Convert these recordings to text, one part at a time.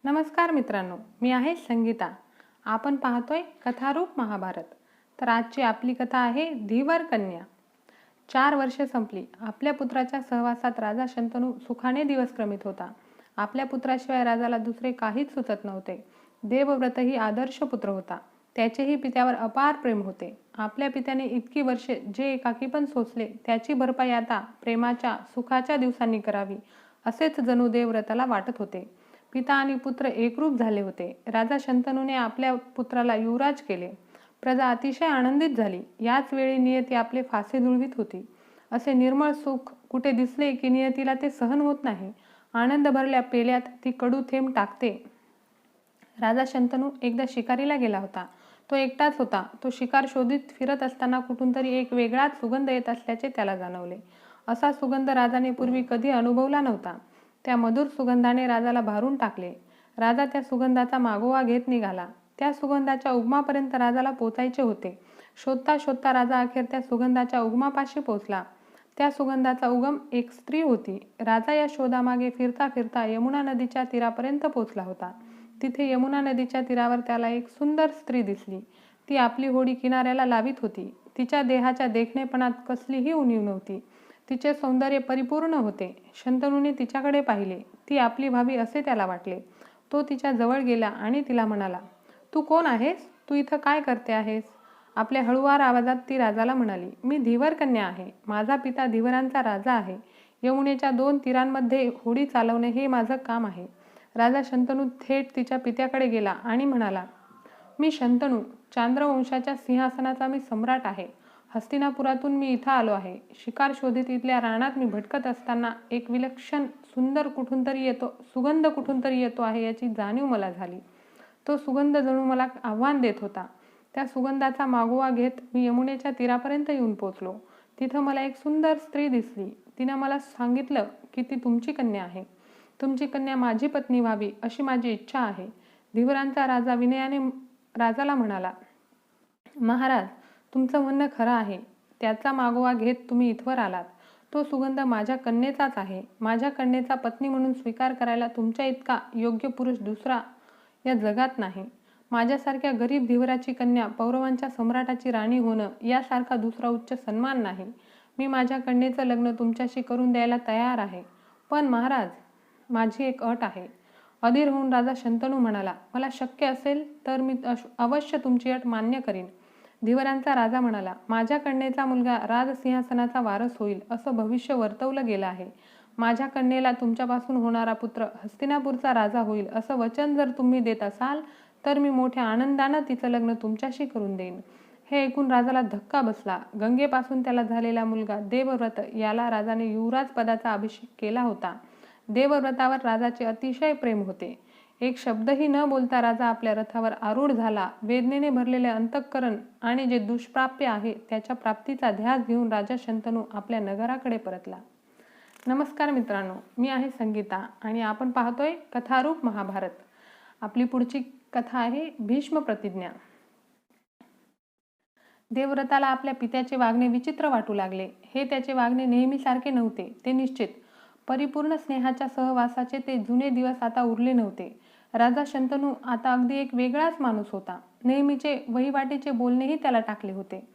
नमस्कार मित्रांनो, मी आहे संगीता. आपण पाहतोय कथारूप महाभारत. तर आजची आपली कथा आहे धीवर कन्या. 4 वर्षे संपली. आपल्या पुत्राच्या सहवासात राजा शंतनू सुखाने दिवस क्रमित होता. आपल्या पुत्राशिवाय राजाला दुसरे काहीच सुचत नव्हते. देवव्रतही आदर्श पुत्र होता. त्याचेही पित्यावर अपार प्रेम होते. आपल्या पित्याने इतकी वर्षे जे एकाकीपण सोसले त्याची भरपाई आता प्रेमाच्या सुखाच्या दिवसांनी करावी असेच जणू देवव्रताला वाटत होते. पिता आणि पुत्र एकरूप झाले होते. राजा शंतनूने आपल्या पुत्राला युवराज केले. प्रजा अतिशय आनंदित झाली. याच वेळी नियती आपले फासे जुळवीत होती. असे निर्मळ सुख कुठे दिसले की नियतीला ते सहन होत नाही. आनंद भरल्या पेल्यात ती कडू थेंब टाकते. राजा शंतनू एकदा शिकारीला गेला होता. तो एकटाच होता. तो शिकार शोधित फिरत असताना कुठून तरी एक वेगळाच सुगंध येत असल्याचे त्याला जाणवले. असा सुगंध राजाने पूर्वी कधी अनुभवला नव्हता. त्या मधुर सुगंधाने राजाला भारून टाकले. राजा त्या सुगंधाचा मागोवा घेत निघाला. त्या सुगंधाच्या उगमापर्यंत राजाला पोचायचे होते. शोधता शोधता राजा अखेर त्या सुगंधाच्या उगमापाशी पोचला. त्या सुगंधाचा उगम एक स्त्री होती. राजा या शोधामागे फिरता फिरता यमुना नदीच्या तीरापर्यंत पोचला होता. तिथे यमुना नदीच्या तीरावर त्याला एक सुंदर स्त्री दिसली. ती आपली होडी किनाऱ्याला लावित होती. तिच्या देहाच्या देखणेपणात कसलीही उणीव नव्हती. तिचे सौंदर्य परिपूर्ण होते. शंतनूने तिच्याकडे पाहिले. ती आपली व्हावी असे त्याला वाटले. तो तिच्या जवळ गेला आणि तिला म्हणाला, "तू कोण आहेस? तू इथं काय करते आहेस?" आपल्या हळुवार आवाजात ती राजाला म्हणाली, "मी धीवर कन्या आहे. माझा पिता धीवरांचा राजा आहे. यमुनेच्या 2 तीरांमध्ये होडी चालवणे हे माझं काम आहे." राजा शंतनू थेट तिच्या पित्याकडे गेला आणि म्हणाला, "मी शंतनू, चांद्रवंशाच्या सिंहासनाचा मी सम्राट आहे. हस्तिनापुरातून मी इथं आलो आहे. शिकार शोधित इथल्या रानात मी भटकत असताना एक विलक्षण सुंदर सुगंध कुठून तरी येतो आहे याची जाणीव मला झाली. तो सुगंध जणू मला आव्हान देत होता. त्या सुगंधाचा मागोवा घेत मी यमुनेच्या तीरापर्यंत येऊन पोचलो. तिथं मला एक सुंदर स्त्री दिसली. तिनं मला सांगितलं की ती तुमची कन्या आहे. तुमची कन्या माझी पत्नी व्हावी अशी माझी इच्छा आहे." धीवरांचा राजा विनयाने राजाला म्हणाला, "महाराज, तुमचं म्हणणं खरं आहे. त्याचा मागोवा घेत तुम्ही इथवर आलात. तो सुगंध माझ्या कन्येचाच आहे. माझ्या कन्येचा पत्नी म्हणून स्वीकार करायला तुमच्या इतका योग्य पुरुष दुसरा या जगात नाही. माझ्यासारख्या गरीब धीवराची कन्या पौरवांच्या सम्राटाची राणी होणं यासारखा दुसरा उच्च सन्मान नाही. मी माझ्या कन्येचं लग्न तुमच्याशी करून द्यायला तयार आहे. पण महाराज, माझी एक अट आहे." अधीर होऊन राजा शंतनू म्हणाला, "मला शक्य असेल तर मी अवश्य तुमची अट मान्य करीन." धीवरांचा राजा म्हणाला, "माझ्या कन्येचा मुलगा राजसिंहासनाचा वारस होईल असं भविष्य वर्तवलं गेलं आहे. माझ्या कन्येला तुमच्यापासून होणारा पुत्र हस्तिनापूरचा राजा होईल असं वचन जर तुम्ही देत असाल तर मी मोठ्या आनंदानं तिचं लग्न तुमच्याशी करून देईन." हे ऐकून राजाला धक्का बसला. गंगेपासून त्याला झालेला मुलगा देवव्रत याला राजाने युवराज पदाचा अभिषेक केला होता. देवव्रतावर राजाचे अतिशय प्रेम होते. एक शब्दही न बोलता राजा आपल्या रथावर आरूढ झाला. वेदनेने भरलेले अंतःकरण आणि जे दुष्प्राप्य आहे त्याच्या प्राप्तीचा ध्यास घेऊन राजा शंतनू आपल्या नगराकडे परतला. नमस्कार मित्रांनो, मी आहे संगीता आणि आपण पाहतोय कथारूप महाभारत. आपली पुढची कथा आहे भीष्म प्रतिज्ञा. देवव्रताला आपल्या पित्याचे वागणे विचित्र वाटू लागले. हे त्याचे वागणे नेहमीसारखे नव्हते, ते निश्चित. परिपूर्ण स्नेहाच्या सहवासाचे ते जुने दिवस आता उरले नव्हते. राजा शंतनू आता अगदी एक वेगळाच माणूस होता. नेहमीचे वहिवाटीचे बोलणेही त्याला टाकले होते.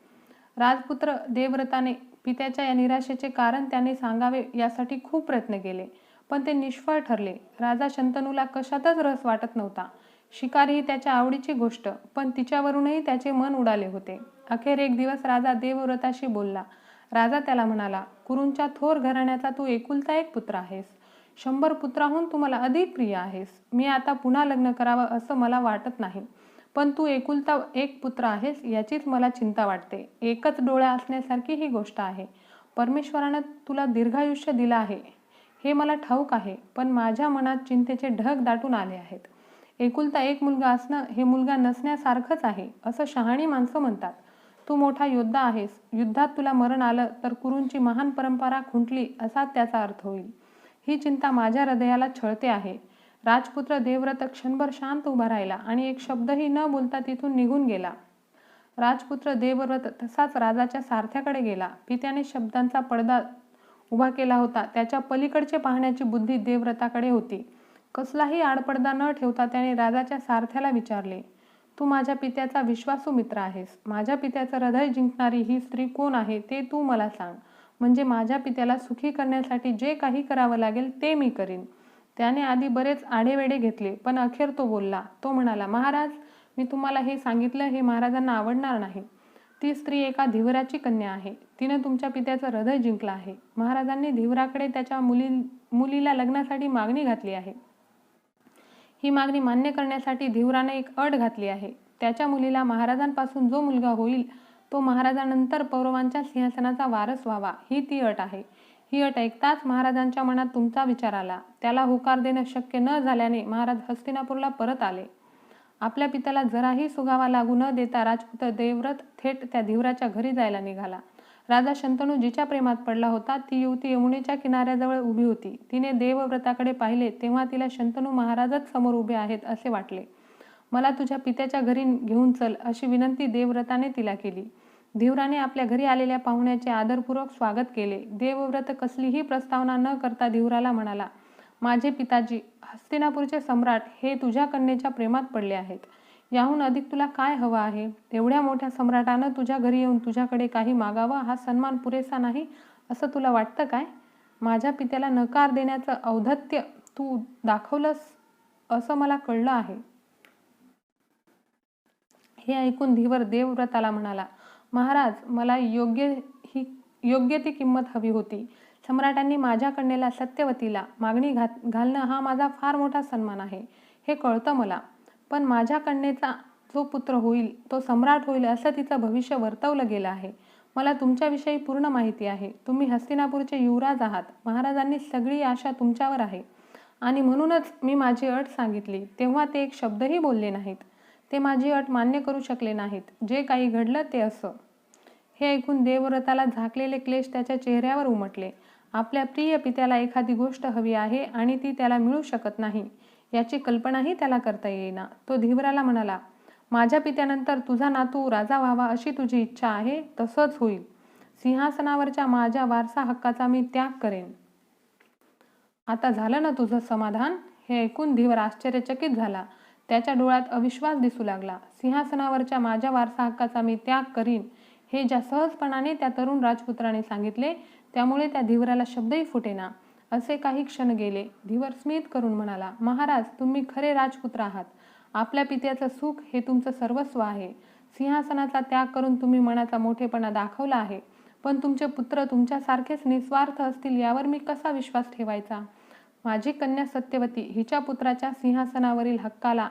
राजपुत्र देवव्रताने पित्याच्या या निराशेचे कारण त्याने सांगावे यासाठी खूप प्रयत्न केले, पण ते निष्फळ ठरले. राजा शंतनूला कशातच रस वाटत नव्हता. शिकार ही त्याच्या आवडीची गोष्ट, पण तिच्यावरूनही त्याचे मन उडाले होते. अखेर एक दिवस राजा देवव्रताशी बोलला. राजा त्याला म्हणाला, "कुरूंच्या थोर घराण्याचा तू एकुलता एक पुत्र आहेस. 100 पुत्राहून तू मला अधिक प्रिय आहेस. मी आता पुन्हा लग्न करावं असं मला वाटत नाही, पण तू एकुलता एक पुत्र आहेस याचीच मला चिंता वाटते. एकच डोळा असण्यासारखी ही गोष्ट आहे. परमेश्वरानं तुला दीर्घायुष्य दिलं आहे हे मला ठाऊक आहे, पण माझ्या मनात चिंतेचे ढग दाटून आले आहेत. एकुलता एक मुलगा असणं हे मुलगा नसण्यासारखंच आहे असं शहाणी माणसं म्हणतात. तू मोठा योद्धा आहेस. युद्धात तुला मरण आलं तर कुरूंची महान परंपरा खुंटली असा त्याचा अर्थ होईल. ही चिंता माझ्या हृदयाला छळते आहे." राजपुत्र देवव्रत क्षणभर शांत उभा राहिला आणि एक शब्दही न बोलता तिथून निघून गेला. राजपुत्र देवव्रत तसाच राजाच्या सारथ्याकडे गेला. पित्याने शब्दांचा पडदा उभा केला होता त्याच्या पलीकडचे पाहण्याची बुद्धी देवव्रताकडे होती. कसलाही आडपडदा न ठेवता त्याने राजाच्या सारथ्याला विचारले, तू माझ्या पित्याचा विश्वासू मित्र आहेस. माझ्या पित्याचं हृदय जिंकणारी ही स्त्री कोण आहे ते तू मला सांग. म्हणजे माझ्या पित्याला सुखी करण्यासाठी जे काही करावं लागेल ते मी करीन. त्याने आधी बरेच आढेवेढे घेतले, पण अखेर तो बोलला. तो म्हणाला, महाराज, मी तुम्हाला हे सांगितलं हे महाराजांना आवडणार नाही. ती स्त्री एका धीवराची कन्या आहे. तिने तुमच्या पित्याचं हृदय जिंकलं आहे. महाराजांनी धीवराकडे त्याच्या मुलीला लग्नासाठी मागणी घातली आहे. ही मागणी मान्य करण्यासाठी धीवराने एक अट घातली आहे. त्याच्या मुलीला महाराजांपासून जो मुलगा होईल तो महाराजांनंतर पौरवांच्या सिंहासनाचा वारस व्हावा, ही ती अट आहे. ही अट ऐकताच महाराजांच्या मनात तुमचा विचार आला. त्याला होकार देणं शक्य न झाल्याने महाराज हस्तिनापूरला परत आले. आपल्या पित्याला जराही सुगावा लागू न देता राजपुत्र देवव्रत थेट त्या धीवराच्या घरी जायला निघाला. राजा शंतनू जिच्या प्रेमात पडला होता ती युवती यमुनेच्या किनाऱ्याजवळ उभी होती. तिने देवव्रताकडे पाहिले तेव्हा तिला शंतनू महाराजच समोर उभे आहेत असे वाटले. मला तुझ्या पित्याच्या घरी घेऊन चल, अशी विनंती देवव्रताने तिला केली. धीवराने आपल्या घरी आलेल्या पाहुण्याचे आदरपूर्वक स्वागत केले. देवव्रत कसलीही प्रस्तावना न करता धीवराला म्हणाला, माझे पिताजी हस्तिनापूरचे सम्राट हे तुझ्या कन्येच्या प्रेमात पडले आहेत. याहून अधिक तुला काय हवं आहे? एवढ्या मोठ्या सम्राटानं तुझ्या घरी येऊन तुझ्याकडे काही मागावं हा सन्मान पुरेसा नाही असं तुला वाटतं काय? माझ्या पित्याला नकार देण्याचं औद्धत्य तू दाखवलंस असं मला कळलं आहे. हे ऐकून धीवर देवव्रताला म्हणाला, महाराज, मला योग्य ती किंमत हवी होती. सम्राटांनी माझ्या कन्येला सत्यवतीला मागणी घालणं हा माझा फार मोठा सन्मान आहे, हे कळतं मला. पण माझ्या कन्येचा जो पुत्र होईल तो सम्राट होईल असं तिचं भविष्य वर्तवलं गेलं आहे. मला तुमच्याविषयी पूर्ण माहिती आहे. तुम्ही हस्तिनापूरचे युवराज आहात. महाराजांनी सगळी आशा तुमच्यावर आहे आणि म्हणूनच मी माझी अट सांगितली तेव्हा ते एक शब्दही बोलले नाहीत. ते माझी अट मान्य करू शकले नाहीत. जे काही घडलं ते असं. हे ऐकून देवव्रताला झाकलेले क्लेश त्याच्या चेहऱ्यावर उमटले. आपल्या प्रिय पित्याला एखादी गोष्ट हवी आहे आणि ती त्याला मिळू शकत नाही याची कल्पनाही त्याला करता येईना. तो धीवराला म्हणाला, माझ्या पित्यानंतर तुझा नातू राजा व्हावा अशी तुझी इच्छा आहे, तसंच होईल. सिंहासनावरच्या माझ्या वारसा हक्काचा मी त्याग करेन. आता झालं ना तुझं समाधान? हे ऐकून धीवर आश्चर्यचकित झाला. त्याच्या डोळ्यात अविश्वास दिसू लागला. सिंहासनावरच्या माझ्या वारसा हक्काचा मी त्याग करीन हे ज्या सहजपणाने त्या तरुण राजपुत्राने सांगितले त्यामुळे त्या धीवराला शब्दही फुटेना. असे काही क्षण गेले. धीवर स्मित करून म्हणाला, महाराज, तुम्ही खरे राजपुत्र आहात. आपल्या पित्याचं सुख हे तुमचं सर्वस्व आहे. सिंहासनाचा त्याग करून तुम्ही मनाचा मोठेपणा दाखवला आहे. पण तुमचे पुत्र तुमच्यासारखेच निस्वार्थ असतील यावर मी कसा विश्वास ठेवायचा? माझी कन्या सत्यवती हिच्या पुत्राच्या सिंहासनावरील हक्काला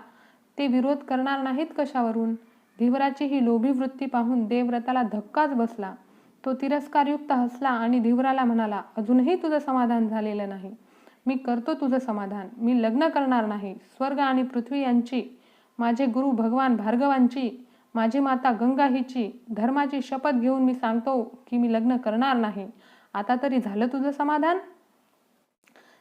ते विरोध करणार नाहीत कशावरून? धीवराची ही लोभी वृत्ती पाहून देवव्रताला धक्काच बसला. तो तिरस्कारयुक्त हसला आणि धीवराला म्हणाला, अजूनही तुझं समाधान झालेलं नाही. मी करतो तुझं समाधान. मी लग्न करणार नाही. स्वर्ग आणि पृथ्वी यांची, माझे गुरु भगवान भार्गवांची, माझी माता गंगा हिची धर्माची शपथ घेऊन मी सांगतो की मी लग्न करणार नाही. आता तरी झालं तुझं समाधान?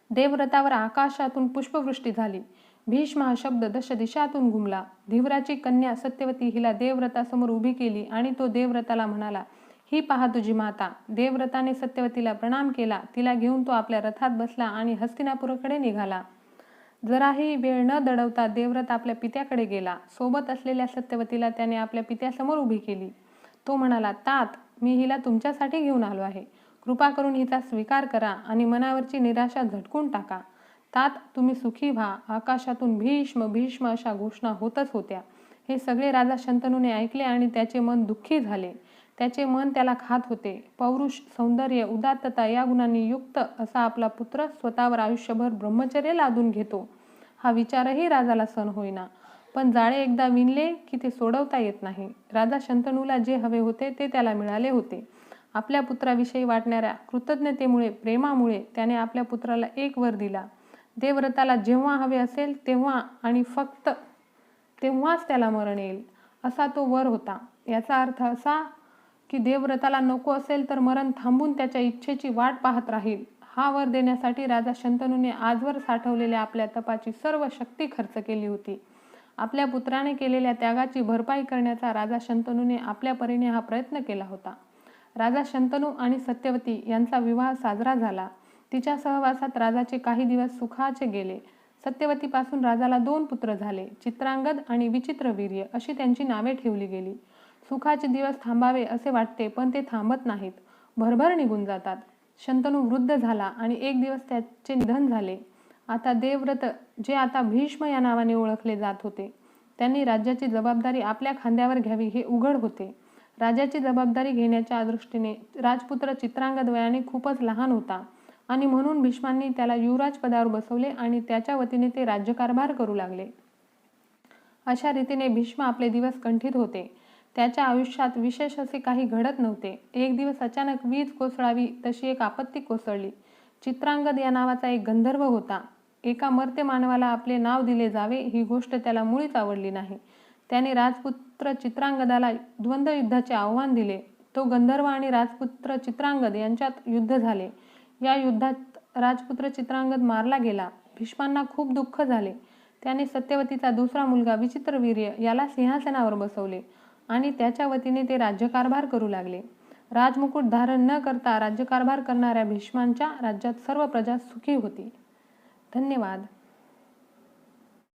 देवव्रतावर आकाशातून पुष्पवृष्टी झाली. भीष्म हा शब्द दश दिशातून घुमला. धीवराची कन्या सत्यवती हिला देवव्रतासमोर उभी केली आणि तो देवव्रताला म्हणाला, ही पहा तुझी माता. देवव्रताने सत्यवतीला प्रणाम केला. तिला घेऊन तो आपल्या रथात बसला आणि हस्तिनापूरकडे निघाला. जराही वेळ न दडवता देवव्रत आपल्या पित्याकडे गेला. सोबत असलेल्या सत्यवतीला त्याने आपल्या पित्यासमोर उभी केली. तो म्हणाला, तात, मी हिला तुमच्यासाठी घेऊन आलो आहे. कृपा करून हिचा स्वीकार करा आणि मनावरची निराशा झटकून टाका. तात, तुम्ही सुखी व्हा. आकाशातून भीष्म भीष्म अशा घोषणा होतच होत्या. हे सगळे राजा शंतनूने ऐकले आणि त्याचे मन दुःखी झाले. त्याचे मन त्याला खात होते. पौरुष, सौंदर्य, उदात्तता या गुणांनी युक्त असा आपला पुत्र स्वतःवर आयुष्यभर ब्रह्मचर्य लादून घेतो हा विचारही राजाला सहन होईना. पण जाळे एकदा विणले की ते सोडवता येत नाही. राजा शंतनूला जे हवे होते ते त्याला मिळाले होते. आपल्या पुत्राविषयी वाटणाऱ्या कृतज्ञतेमुळे, प्रेमामुळे त्याने आपल्या पुत्राला एक वर दिला. देवव्रताला जेव्हा हवे असेल तेव्हा आणि फक्त तेव्हाच त्याला मरण येईल असा तो वर होता. याचा अर्थ असा की देवव्रताला नको असेल तर मरण थांबून त्याच्या इच्छेची वाट पाहत राहील. हा वर देण्यासाठी राजा शंतनूने आजवर साठवलेल्या आपल्या तपाची सर्व शक्ती खर्च केली होती. आपल्या पुत्राने केलेल्या त्यागाची भरपाई करण्याचा राजा शंतनूने आपल्या परीने हा प्रयत्न केला होता. राजा शंतनू आणि सत्यवती यांचा विवाह साजरा झाला. तिच्या सहवासात राजाचे काही दिवस सुखाचे गेले. सत्यवतीपासून राजाला 2 पुत्र झाले, चित्रांगद आणि विचित्रवीर्य अशी त्यांची नावे ठेवली गेली. सुखाचे दिवस थांबावे असे वाटते, पण ते थांबत नाहीत, भरभर निघून जातात. शंतनू वृद्ध झाला आणि एक दिवस त्याचे निधन झाले. आता देवव्रत, जे आता भीष्म या नावाने ओळखले जात होते, त्यांनी राज्याची जबाबदारी आपल्या खांद्यावर घ्यावी हे उघड होते. राज्याची जबाबदारी घेण्याच्या दृष्टीने राजपुत्र चित्रांगद वयाने खूपच लहान होता आणि म्हणून भीष्मांनी त्याला युवराज पदावर बसवले आणि त्याच्या वतीने ते राज्यकारभार करू लागले. अशा रीतीने भीष्म आपले दिवस कंठीत होते. त्याच्या आयुष्यात विशेष असे काही घडत नव्हते. एक दिवस अचानक वीज कोसळावी तशी एक आपत्ती कोसळली. चित्रांगद या नावाचा एक गंधर्व होता. एका मर्त्य मानवाला आपले नाव दिले जावे ही गोष्ट त्याला मुळीच आवडली नाही. त्याने राजपुत्र चित्रांगदाला द्वंद्व युद्धाचे आव्हान दिले. तो गंधर्व आणि राजपुत्र चित्रांगद यांच्यात युद्ध झाले. या युद्धात राजपुत्र चित्रांगद मारला गेला. भीष्मांना खूप दुःख झाले. त्याने सत्यवतीचा दुसरा मुलगा विचित्रवीर्य याला सिंहासनावर बसवले आणि त्याच्या वतीने ते राज्यकारभार करू लागले. राजमुकुट धारण न करता राज्यकारभार करणाऱ्या भीष्मांच्या राज्यात सर्व प्रजा सुखी होती. धन्यवाद.